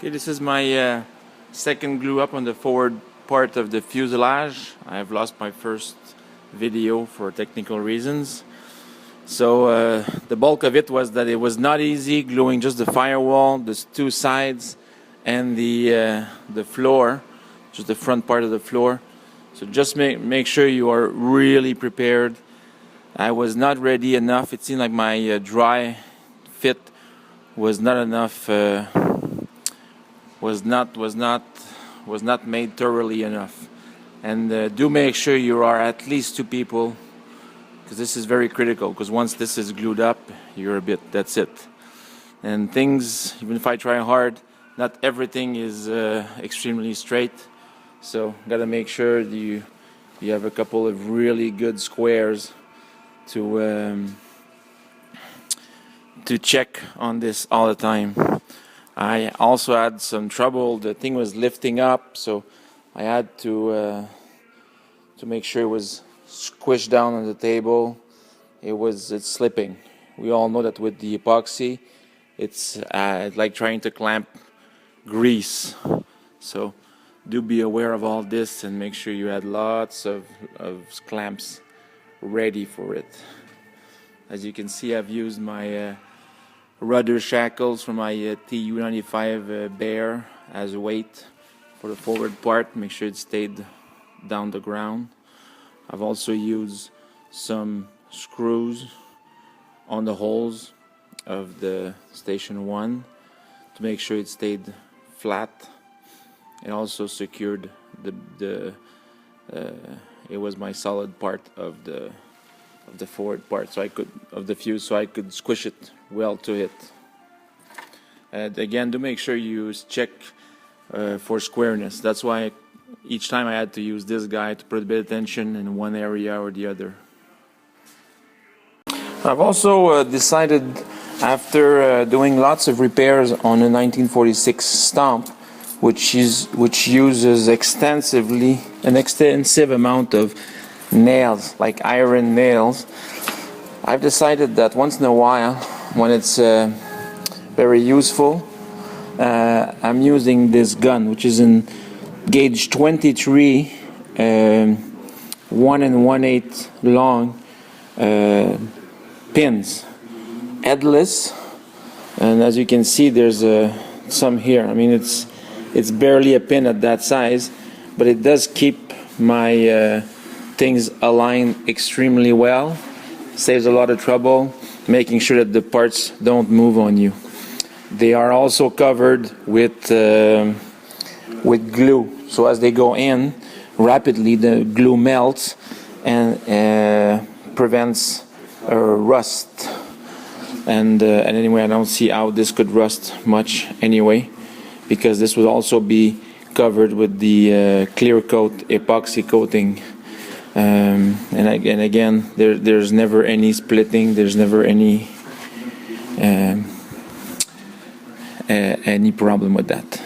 Okay, this is my second glue up on the forward part of the fuselage. I have lost my first video for technical reasons. So the bulk of it was that it was not easy gluing just the firewall, the two sides, and the floor, just the front part of the floor. So just make sure you are really prepared. I was not ready enough. It seemed like my dry fit was not enough. Was not made thoroughly enough. And do make sure you are at least two people, because this is very critical. Because once this is glued up, that's it. And things, even if I try hard, not everything is extremely straight. So gotta make sure you have a couple of really good squares to check on this all the time. I also had some trouble. The thing was lifting up, so I had to make sure it was squished down on the table. It's slipping. We all know that with the epoxy, it's like trying to clamp grease. So do be aware of all this and make sure you had lots of clamps ready for it. As you can see, I've used my rudder shackles from my TU95 Bear as weight for the forward part. Make sure it stayed down the ground. I've also used some screws on the holes of the Station 1 to make sure it stayed flat. It also secured it was my solid part of the forward part, of the fuse, so I could squish it well to it. And again, do make sure you check for squareness. That's why each time I had to use this guy to put a bit of tension in one area or the other. I've also decided, after doing lots of repairs on a 1946 stomp, which uses an extensive amount of nails, like iron nails, I've decided that once in a while, when it's very useful, I'm using this gun, which is in gauge 23, 1 1/8 long pins, headless, and as you can see, there's some here. I mean, it's barely a pin at that size, but it does keep my things aligned extremely well. Saves a lot of trouble, making sure that the parts don't move on you. They are also covered with glue, so as they go in rapidly, the glue melts and prevents rust. And anyway, I don't see how this could rust much anyway, because this would also be covered with the clear coat epoxy coating. And again, there's never any splitting, there's never any problem with that.